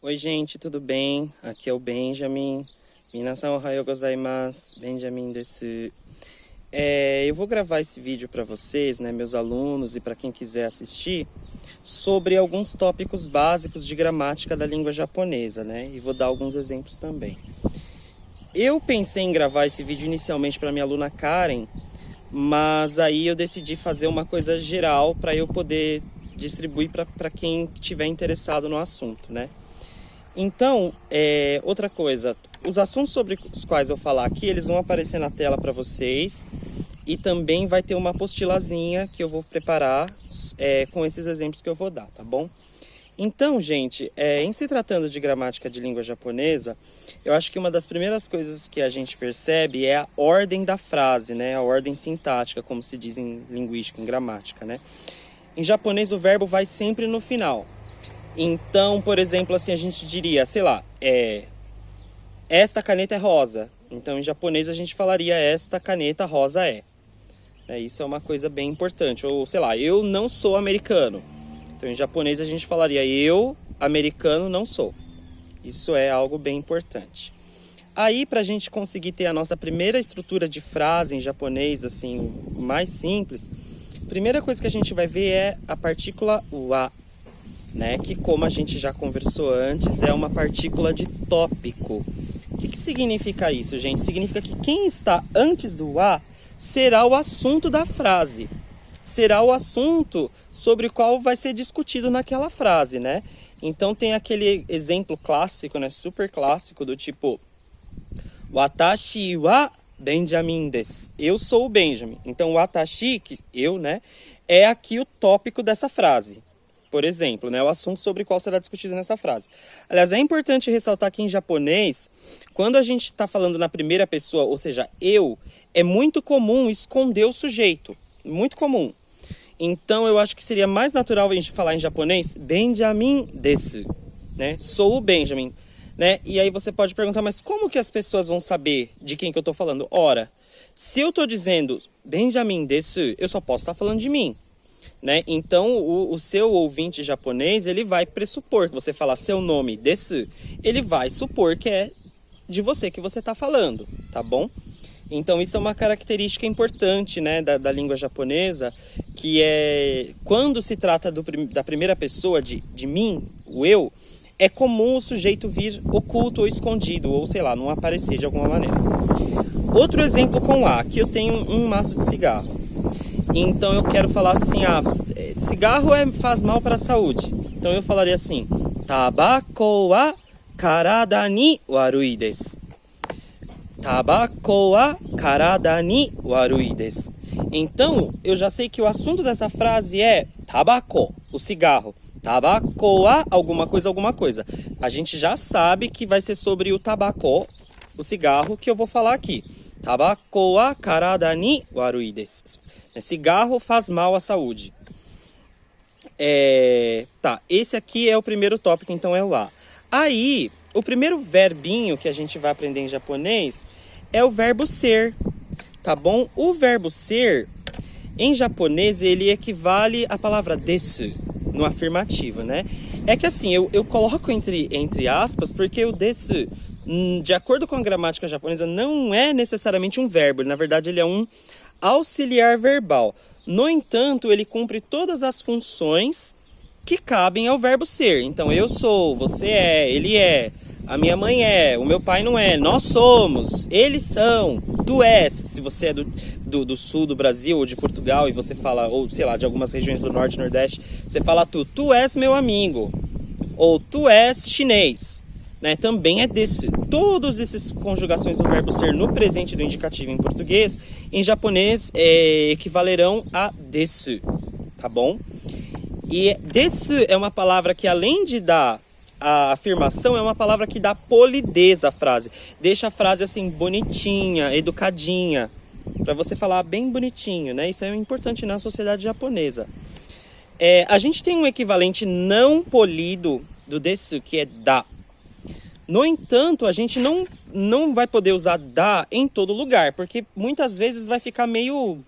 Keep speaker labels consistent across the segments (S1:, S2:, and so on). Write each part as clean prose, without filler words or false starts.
S1: Oi, gente, tudo bem? Aqui é o Benjamin. Minasan ohayou gozaimasu. Benjamin desu. Eu vou gravar esse vídeo para vocês, né, meus alunos e para quem quiser assistir, sobre alguns tópicos básicos de gramática da língua japonesa, né? E vou dar alguns exemplos também. Eu pensei em gravar esse vídeo inicialmente para minha aluna Karen, mas aí eu decidi fazer uma coisa geral para eu poder distribuir para quem estiver interessado no assunto, né? Então, outra coisa, os assuntos sobre os quais eu falar aqui, eles vão aparecer na tela para vocês e também vai ter uma apostilazinha que eu vou preparar com esses exemplos que eu vou dar, tá bom? Então, gente, em se tratando de gramática de língua japonesa, eu acho que uma das primeiras coisas que a gente percebe é a ordem da frase, né? A ordem sintática, como se diz em linguística, em gramática, né? Em japonês, o verbo vai sempre no final. Então, por exemplo, assim, a gente diria, sei lá, esta caneta é rosa. Então, em japonês, a gente falaria esta caneta rosa é. Isso é uma coisa bem importante. Ou, sei lá, eu não sou americano. Então, em japonês, a gente falaria eu, americano, não sou. Isso é algo bem importante. Aí, para a gente conseguir ter a nossa primeira estrutura de frase em japonês, assim, mais simples, a primeira coisa que a gente vai ver é a partícula wa, né? Que, como a gente já conversou antes, é uma partícula de tópico. O que significa isso, gente? Significa que quem está antes do a será o assunto da frase. Será o assunto sobre o qual vai ser discutido naquela frase, né? Então tem aquele exemplo clássico, né? Super clássico, do tipo Watashi wa Benjamin desu. Eu sou o Benjamin. Então watashi, que eu, né? É aqui o tópico dessa frase. Por exemplo, né, o assunto sobre o qual será discutido nessa frase. Aliás, é importante ressaltar que em japonês, quando a gente está falando na primeira pessoa, ou seja, eu, é muito comum esconder o sujeito. Muito comum. Então, eu acho que seria mais natural a gente falar em japonês, Benjamin desu, né? Sou o Benjamin, né? E aí você pode perguntar, mas como que as pessoas vão saber de quem que eu estou falando? Ora, se eu estou dizendo Benjamin desu, eu só posso estar falando de mim. Né? Então, o seu ouvinte japonês, ele vai pressupor que você falar seu nome desu, ele vai supor que é de você que você está falando, tá bom? Então, isso é uma característica importante, né, da língua japonesa, que é, quando se trata da primeira pessoa, de mim, o eu, é comum o sujeito vir oculto ou escondido, ou sei lá, não aparecer de alguma maneira. Outro exemplo com a, que eu tenho um maço de cigarro. Então eu quero falar assim, cigarro faz mal para a saúde. Então eu falaria assim, tabako wa karada ni warui desu. Tabako wa karada ni warui desu. Então eu já sei que o assunto dessa frase é tabaco, o cigarro. Tabako wa alguma coisa, alguma coisa. A gente já sabe que vai ser sobre o tabaco, o cigarro, que eu vou falar aqui. Tabako wa karada ni warui desu. Cigarro faz mal à saúde. Esse aqui é o primeiro tópico, então é o a. Aí, o primeiro verbinho que a gente vai aprender em japonês é o verbo ser, tá bom? O verbo ser, em japonês, ele equivale à palavra desu, no afirmativo, né? É que assim, eu coloco entre aspas, porque o desu, de acordo com a gramática japonesa, não é necessariamente um verbo. Na verdade, ele é um auxiliar verbal. No entanto, ele cumpre todas as funções que cabem ao verbo ser. Então, eu sou, você é, ele é, a minha mãe é, o meu pai não é, nós somos, eles são, tu és. Se você é do sul do Brasil ou de Portugal e você fala, ou sei lá, de algumas regiões do norte e nordeste, você fala tu és meu amigo, ou tu és chinês. Né, também é desu. Todas essas conjugações do verbo ser no presente do indicativo em português, em japonês equivalerão a desu, tá bom? E desu é uma palavra que, além de dar a afirmação, é uma palavra que dá polidez à frase. Deixa a frase assim bonitinha, educadinha, para você falar bem bonitinho, né? Isso é importante na sociedade japonesa. A gente tem um equivalente não polido do desu, que é da. No entanto, a gente não vai poder usar da em todo lugar, porque muitas vezes vai ficar meio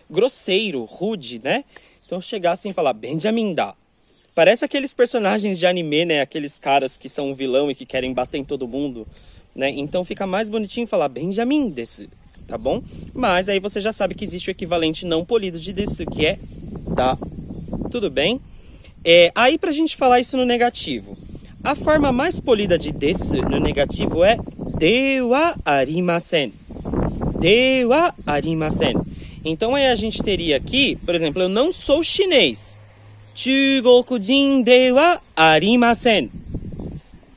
S1: grosseiro, rude, né? Então chegar assim e falar Benjamin da. Parece aqueles personagens de anime, né? Aqueles caras que são um vilão e que querem bater em todo mundo, né? Então fica mais bonitinho falar Benjamin desu, tá bom? Mas aí você já sabe que existe o equivalente não polido de desu, que é da. Tudo bem? Aí pra gente falar isso no negativo. A forma mais polida de desu no negativo é de wa arimasen. De wa arimasen. Então aí a gente teria aqui, por exemplo, eu não sou chinês. Chugokujin de wa arimasen.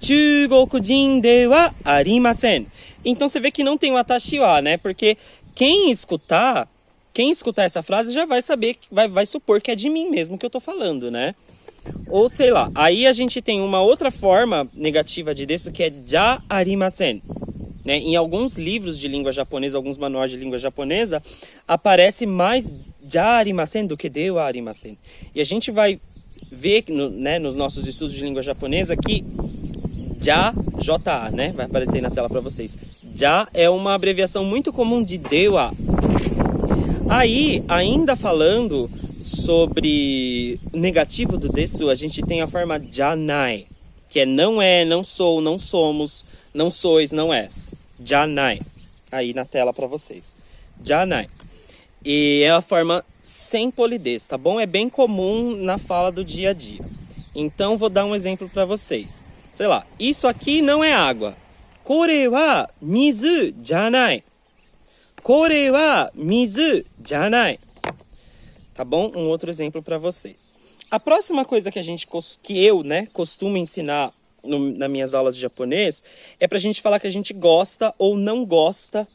S1: Chugokujin de wa arimasen. Então você vê que não tem o atashi wa, né? Porque quem escutar essa frase já vai saber, vai supor que é de mim mesmo que eu tô falando, né? Ou sei lá. Aí a gente tem uma outra forma negativa de desu que é ja arimasen. Né? Em alguns livros de língua japonesa, alguns manuais de língua japonesa, aparece mais ja arimasen do que de wa arimasen. E a gente vai ver né, nos nossos estudos de língua japonesa que ja, J-A, né? Vai aparecer aí na tela para vocês. Ja é uma abreviação muito comum de de wa. Aí, ainda falando sobre o negativo do desu, a gente tem a forma janai, que é, não sou, não somos, não sois, não és. Janai. Aí na tela para vocês. Janai. E é a forma sem polidez, tá bom? É bem comum na fala do dia a dia. Então vou dar um exemplo para vocês. Sei lá, isso aqui não é água. Kore wa mizu janai. Kore wa mizu janai. Tá bom? Um outro exemplo para vocês. A próxima coisa que eu costumo ensinar nas minhas aulas de japonês é pra gente falar que a gente gosta ou não gosta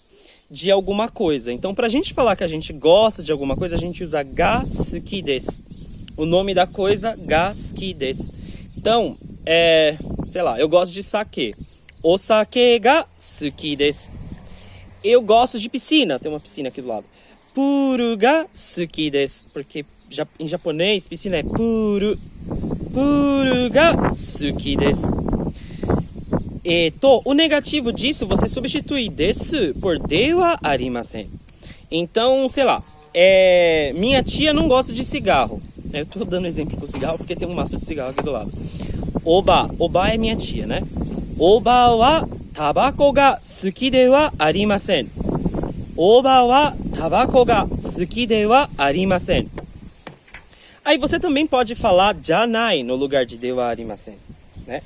S1: de alguma coisa. Então, pra gente falar que a gente gosta de alguma coisa, a gente usa ga suki desu. O nome da coisa, ga suki desu. Então, sei lá, eu gosto de sake. O sake ga suki desu. Eu gosto de piscina. Tem uma piscina aqui do lado. Puru ga suki desu. Porque em japonês, piscina é puru. Puru ga suki desu. O negativo disso, você substitui desu por de wa arimasen. Então, sei lá, minha tia não gosta de cigarro. Eu tô dando exemplo com cigarro porque tem um maço de cigarro aqui do lado. Oba é minha tia, né? Oba wa tabako ga suki de wa arimasen. Oba wa tabako ga suki de wa arimasen. Aí você também pode falar janai no lugar de de wa arimasen, né?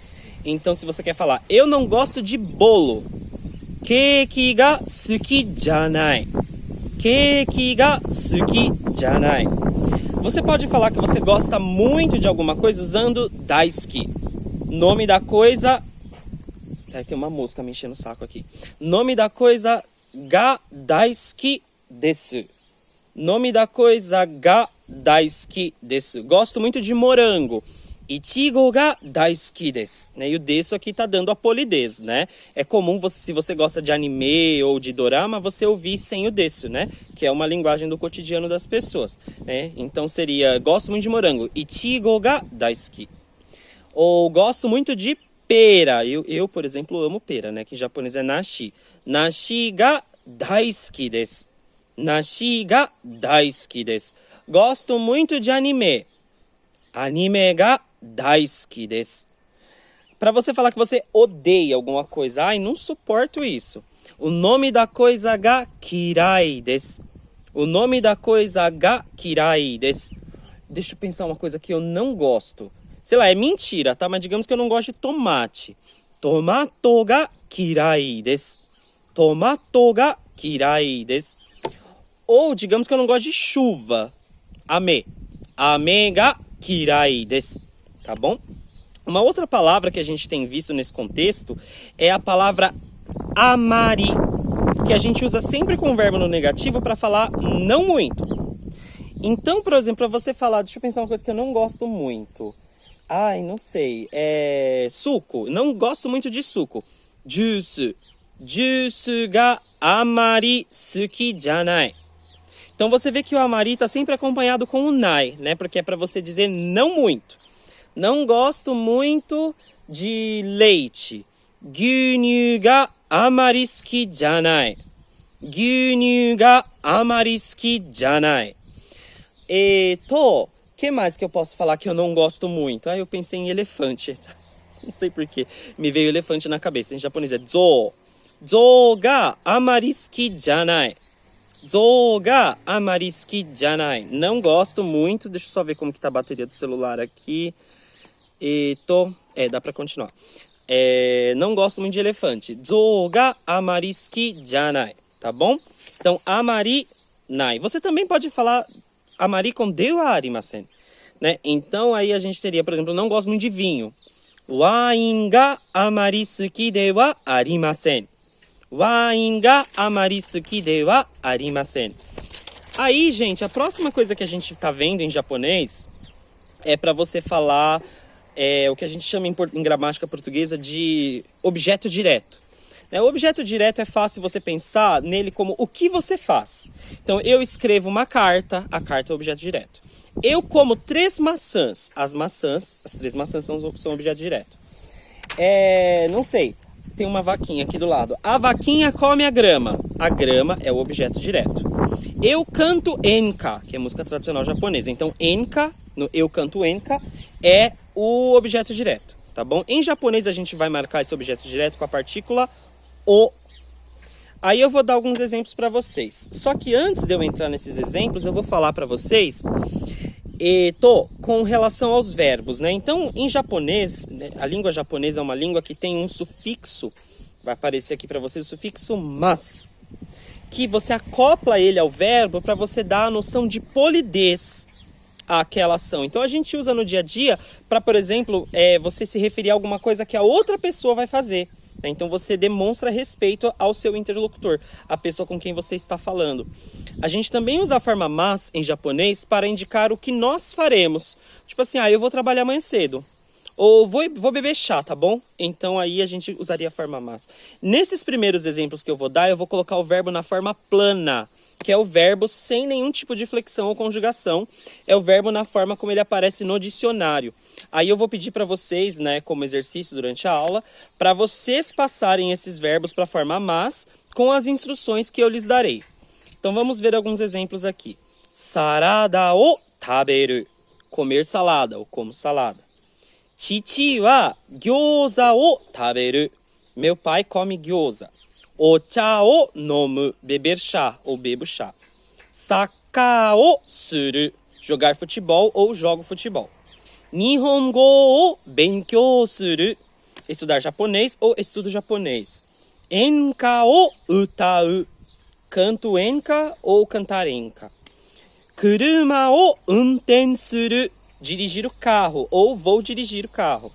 S1: Então se você quer falar, eu não gosto de bolo. Keiki ga suki janai. Keiki ga suki janai. Você pode falar que você gosta muito de alguma coisa usando daisuki. Nome da coisa... Tem uma mosca me enchendo o saco aqui. Nome da coisa ga daisuki desu. Nome da coisa ga daisuki desu. Gosto muito de morango. Ichigo ga daisuki desu. E o desu aqui tá dando a polidez, né? É comum, se você gosta de anime ou de dorama, você ouvir sem o desu, né? Que é uma linguagem do cotidiano das pessoas, né? Então seria, gosto muito de morango. Ichigo ga daisuki. Ou gosto muito de pera. Eu, por exemplo, amo pera, né? Que em japonês é nashi. Nashi ga daisuki desu. Nashi ga daisuki desu. Gosto muito de anime. Anime ga daisuki desu. Para você falar que você odeia alguma coisa, ai, não suporto isso. O nome da coisa ga kirai desu. O nome da coisa ga kirai desu. Deixa eu pensar uma coisa que eu não gosto. Sei lá, é mentira, tá? Mas digamos que eu não gosto de tomate. Tomato ga kirai desu. Tomato ga kirai desu. Ou digamos que eu não gosto de chuva. Ame. Ame ga kirai desu. Tá bom? Uma outra palavra que a gente tem visto nesse contexto é a palavra amari, que a gente usa sempre com o verbo no negativo para falar não muito. Então, por exemplo, para você falar, deixa eu pensar uma coisa que eu não gosto muito. Ai, não sei. Suco. Não gosto muito de suco. Juice. Juice ga amari suki janai. Então você vê que o amari está sempre acompanhado com o nai, né? Porque é para você dizer não muito. Não gosto muito de leite. Gyunyu ga amari suki janai. Gyunyu ga amari suki janai. que mais que eu posso falar que eu não gosto muito? Eu pensei em elefante. Não sei porquê. Me veio elefante na cabeça. Em japonês é zo. Zo ga amari suki janai. Zo ga amari suki janai. Não gosto muito. Deixa eu só ver como que tá a bateria do celular aqui. Dá pra continuar. Não gosto muito de elefante. Zo ga amari suki janai. Tá bom? Então, amari nai. Você também pode falar amari com de wa arimasen. Né? Então, aí a gente teria, por exemplo, não gosto muito de vinho. Wain ga amari suki de wa arimasen. Wain ga amari suki de wa arimasen. Aí, gente, a próxima coisa que a gente tá vendo em japonês é para você falar o que a gente chama em gramática portuguesa de objeto direto. O objeto direto é fácil você pensar nele como o que você faz. Então, eu escrevo uma carta, a carta é objeto direto. Eu como 3 maçãs, as 3 maçãs são objeto direto. Não sei, tem uma vaquinha aqui do lado. A vaquinha come a grama é o objeto direto. Eu canto enka, que é música tradicional japonesa. Então, enka, eu canto enka, é o objeto direto, tá bom? Em japonês, a gente vai marcar esse objeto direto com a partícula o. Aí eu vou dar alguns exemplos para vocês. Só que antes de eu entrar nesses exemplos, eu vou falar para vocês com relação aos verbos, né? Então, em japonês, a língua japonesa é uma língua que tem um sufixo, vai aparecer aqui para vocês o sufixo mas, que você acopla ele ao verbo para você dar a noção de polidez àquela ação. Então, a gente usa no dia a dia para, por exemplo, você se referir a alguma coisa que a outra pessoa vai fazer. Então você demonstra respeito ao seu interlocutor, a pessoa com quem você está falando. A gente também usa a forma mas em japonês para indicar o que nós faremos. Tipo assim, eu vou trabalhar amanhã cedo. Ou vou beber chá, tá bom? Então aí a gente usaria a forma mas. Nesses primeiros exemplos que eu vou dar, eu vou colocar o verbo na forma plana, que é o verbo sem nenhum tipo de flexão ou conjugação. É o verbo na forma como ele aparece no dicionário. Aí eu vou pedir para vocês, né, como exercício durante a aula, para vocês passarem esses verbos para a forma mas com as instruções que eu lhes darei. Então vamos ver alguns exemplos aqui. Sarada o taberu. Comer salada ou como salada. Chichi wa gyoza o taberu. Meu pai come gyoza. Ocha o nomu. Beber chá ou bebo chá. Saka o suru. Jogar futebol ou jogo futebol. Nihongo o benkyou suru. Estudar japonês ou estudo japonês. Enka o utau. Canto enka ou cantar enka. Kuruma o unten suru. Dirigir o carro ou vou dirigir o carro.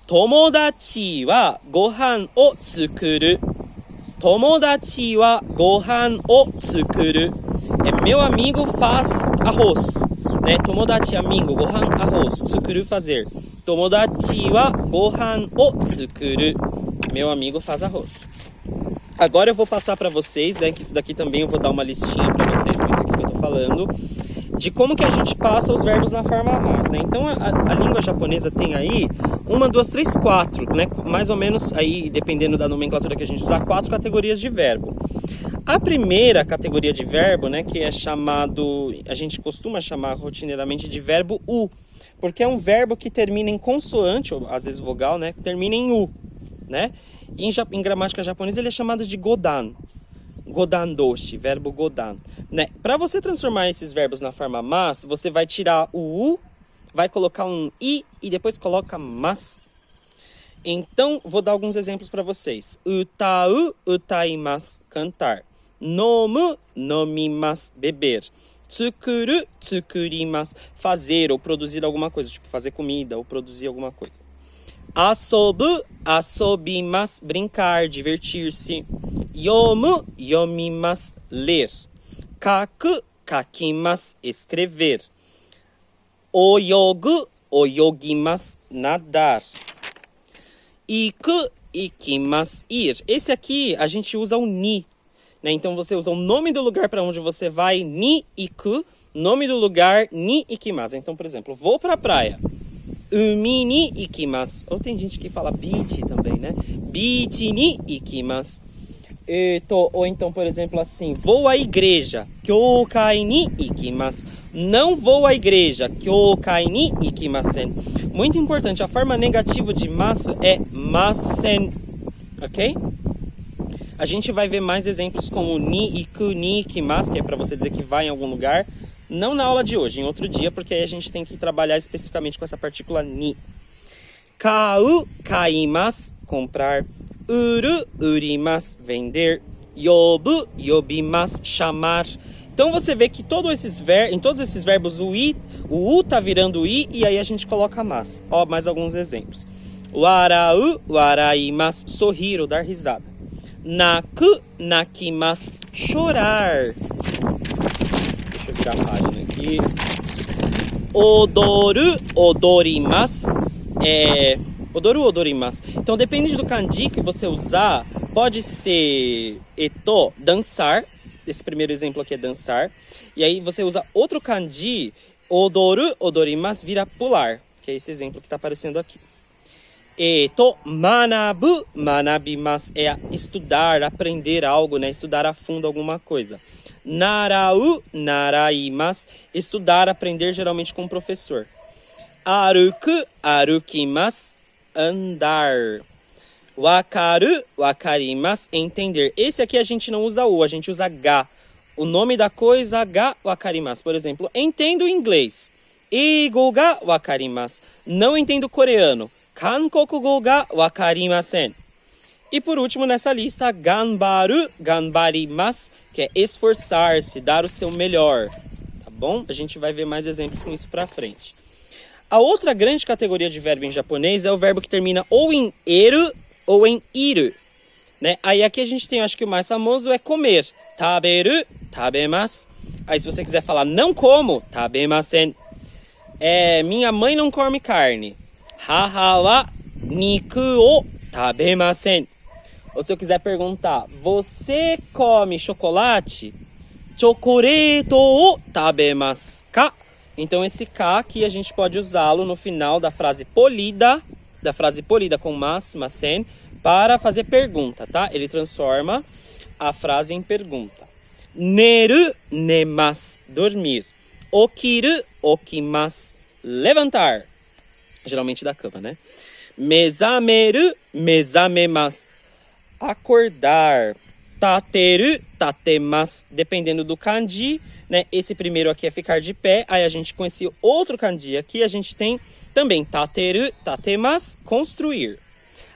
S1: Tomodachi wa gohan o tsukuru. Tomodachi wa gohan o tsukuru. Meu amigo faz arroz. Né? Tomodachi, amigo, gohan, arroz. Tsukuru, fazer. Tomodachi wa gohan o tsukuru. Meu amigo faz arroz. Agora eu vou passar para vocês, né, que isso daqui também eu vou dar uma listinha para vocês, com isso aqui que eu tô falando, de como que a gente passa os verbos na forma mas, né? Então a língua japonesa tem aí 1, 2, 3, 4, né? Mais ou menos aí, dependendo da nomenclatura que a gente usar, 4 categorias de verbo. A primeira categoria de verbo, né, que é chamado, a gente costuma chamar rotineiramente de verbo u, porque é um verbo que termina em consoante, ou às vezes vogal, né, que termina em u, né? Em gramática japonesa ele é chamado de godan. Godan doshi, verbo godan. Né? Para você transformar esses verbos na forma mas, você vai tirar o u, vai colocar um i e depois coloca mas. Então, vou dar alguns exemplos para vocês. Utau, utaimasu, cantar. Nomu, nomimasu, beber. Tsukuru, tsukurimasu, fazer ou produzir alguma coisa, tipo fazer comida ou produzir alguma coisa. Asobu, asobimasu, brincar, divertir-se. Yomu, yomimasu, ler. Kaku, kakimasu, escrever. Oyogu, oyogimasu, nadar. Iku, ikimasu, ir. Esse aqui a gente usa o ni, né? Então você usa o nome do lugar para onde você vai, ni, iku. Nome do lugar, ni, ikimasu. Então, por exemplo, vou para a praia. Umi ni ikimasu. Ou tem gente que fala beach também, né? Beach ni ikimasu. Ou então, por exemplo, assim, vou à igreja. Kyōkai ni ikimasu. Não vou à igreja. Kyōkai ni ikimasen. Muito importante, a forma negativa de masu é masen. Ok? A gente vai ver mais exemplos como ni, iku, ni, ikimasu, que é para você dizer que vai em algum lugar. Não na aula de hoje, em outro dia, porque aí a gente tem que trabalhar especificamente com essa partícula ni. Kau, kaimasu, comprar. Uru, urimasu, vender. Yobu, yobimasu, chamar. Então você vê que em todos esses verbos o u tá virando i e aí a gente coloca mas. Ó, mais alguns exemplos. Warau, waraimasu, sorrir ou dar risada. Naku, nakimasu, chorar. Deixa eu virar a página aqui. Odoru, odorimasu. Odoru, odorimasu. Então depende do kanji que você usar. Pode ser eto, dançar. Esse primeiro exemplo aqui é dançar. E aí você usa outro kanji, odoru, odorimasu, vira pular. Que é esse exemplo que está aparecendo aqui. Manabu, manabimasu, é estudar, aprender algo, né? Estudar a fundo alguma coisa. Narau, naraimasu, estudar, aprender geralmente com o professor. Aruku, arukimasu, andar. Wakaru, wakarimasu, entender. Esse aqui a gente não usa o, a gente usa ga. O nome da coisa, ga, wakarimasu. Por exemplo, entendo inglês. Igo ga wakarimasu. Não entendo coreano. Kankokugo ga wakarimasen. E por último nessa lista, ganbaru, ganbarimasu, que é esforçar-se, dar o seu melhor. Tá bom? A gente vai ver mais exemplos com isso pra frente. A outra grande categoria de verbo em japonês é o verbo que termina ou em eru ou em iru, né? Aí aqui a gente tem, acho que o mais famoso é comer. Taberu, tabemasu. Aí se você quiser falar não como, tabemasen. Minha mãe não come carne. Haha wa niku o tabemasen. Ou se eu quiser perguntar, você come chocolate? Chocoreto o tabemasu ka? Então esse ka aqui a gente pode usá-lo no final da frase polida com mas, masen, para fazer pergunta, tá? Ele transforma a frase em pergunta. Neru, nemasu, dormir. Okiru, okimasu, levantar. Geralmente da cama, né? Mezameru, mezamemasu, acordar. Tateru, tatemasu, dependendo do kanji, né? Esse primeiro aqui é ficar de pé. Aí a gente com esse outro kanji aqui, a gente tem também tateru, tatemasu, construir.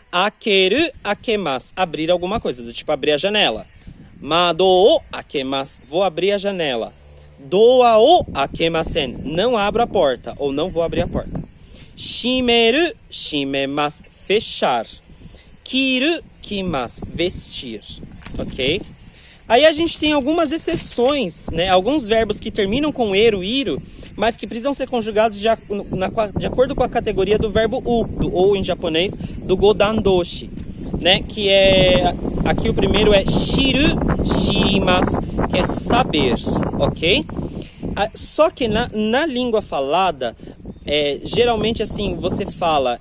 S1: Akeru, akemasu, abrir alguma coisa, do tipo abrir a janela. Mado o akemasu, vou abrir a janela. Doa o akemasen, não abro a porta ou não vou abrir a porta. Shimeru, shimemasu, fechar. Kiru, kimasu, vestir. Ok? Aí a gente tem algumas exceções, né? Alguns verbos que terminam com eru, iru, mas que precisam ser conjugados de acordo com a categoria do verbo u, do ou em japonês, do godandoshi, né? Que é... Aqui o primeiro é shiru, shirimasu, que é saber, ok? Só que na língua falada, geralmente assim, você fala,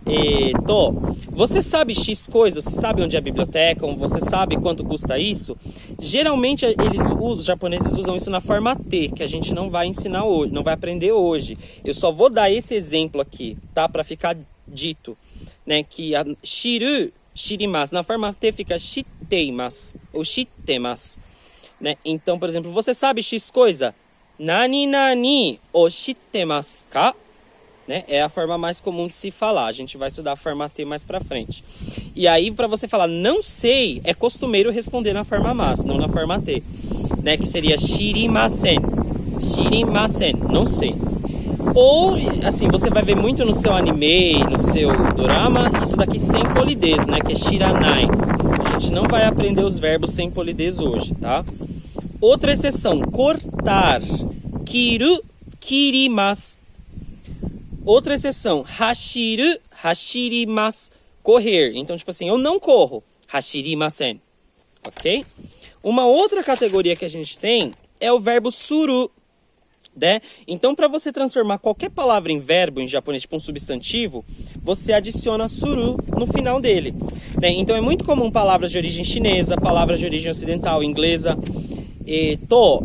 S1: você sabe X coisa, você sabe onde é a biblioteca, você sabe quanto custa isso? Geralmente os japoneses usam isso na forma T, que a gente não vai ensinar hoje, não vai aprender hoje. Eu só vou dar esse exemplo aqui, tá? Para ficar dito, né? Que a shiru, shirimasu, na forma T fica shiteimasu ou shitemasu, né? Então, por exemplo, você sabe X coisa? Nani nani o shitemasu ka? Né? É a forma mais comum de se falar. A gente vai estudar a forma T mais pra frente. E aí, para você falar não sei, é costumeiro responder na forma mas, não na forma T, né? Que seria shirimasen. Shirimasen, não sei. Ou, assim, você vai ver muito no seu anime, no seu dorama, isso daqui sem polidez, né? Que é shiranai. A gente não vai aprender os verbos sem polidez hoje, tá? Outra exceção, cortar. Kiru, kirimasu. Outra exceção, hashiru, hashirimasu, correr. Então, tipo assim, eu não corro, hashirimasen, ok? Uma outra categoria que a gente tem é o verbo suru. né? Então, para você transformar qualquer palavra em verbo em japonês, tipo um substantivo, você adiciona suru no final dele, né? Então, é muito comum palavras de origem chinesa, palavras de origem ocidental, inglesa,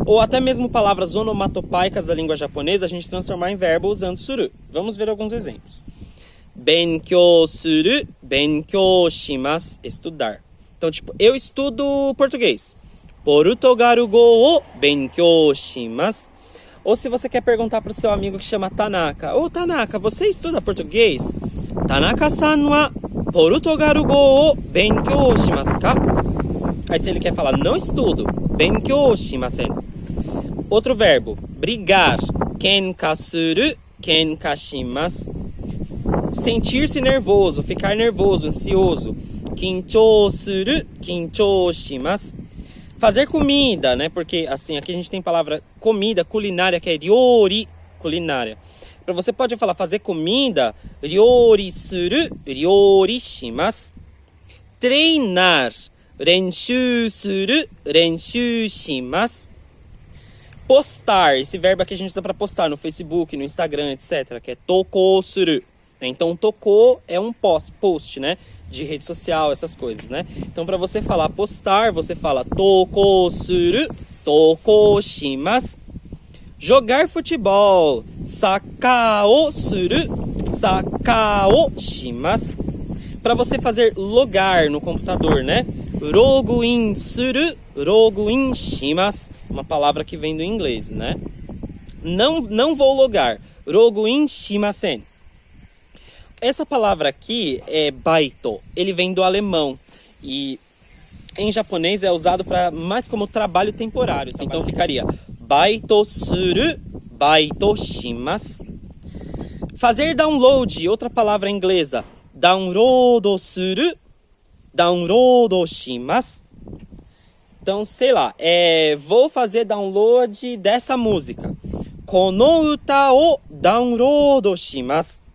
S1: ou até mesmo palavras onomatopeicas da língua japonesa, a gente transformar em verbo usando suru. Vamos ver alguns exemplos. Benkyou suru, benkyou shimasu, estudar. Então, tipo, eu estudo português. Portugaru go o benkyou shimasu. Ou se você quer perguntar para o seu amigo que chama Tanaka. Ô, Tanaka, você estuda português? Tanaka-san wa Portugaru go o benkyou shimasu ka? Aí se ele quer falar, não estudo, benkyou shimasen. Outro verbo, brigar. Kenka suru, kenka shimasu. Sentir-se nervoso, ficar nervoso, ansioso. Kinchou suru, kinchou shimasu. Fazer comida, né? Porque assim, aqui a gente tem palavra comida, culinária, que é ryori, culinária. Para você pode falar fazer comida, ryori suru, ryori shimasu. Treinar, renshu suru, renshu shimasu. Postar, esse verbo aqui a gente usa para postar no Facebook, no Instagram, etc, que é tokou suru. Então, tokou é um post, né? De rede social, essas coisas, né? Então, para você falar postar, você fala tokou suru, tokou shimasu. Jogar futebol, saka o suru, saka o shimasu. Para você fazer logar no computador, né? Login suru, login shimasu. Uma palavra que vem do inglês, né? Não vou logar. Login shimasen. Essa palavra aqui é baito. Ele vem do alemão. E em japonês é usado mais como trabalho temporário. Então ficaria baito suru, baito shimasu. Fazer download, outra palavra inglesa. Download suru, download shimasu. Então, sei lá, vou fazer download dessa música. Kono uta o download shimasu.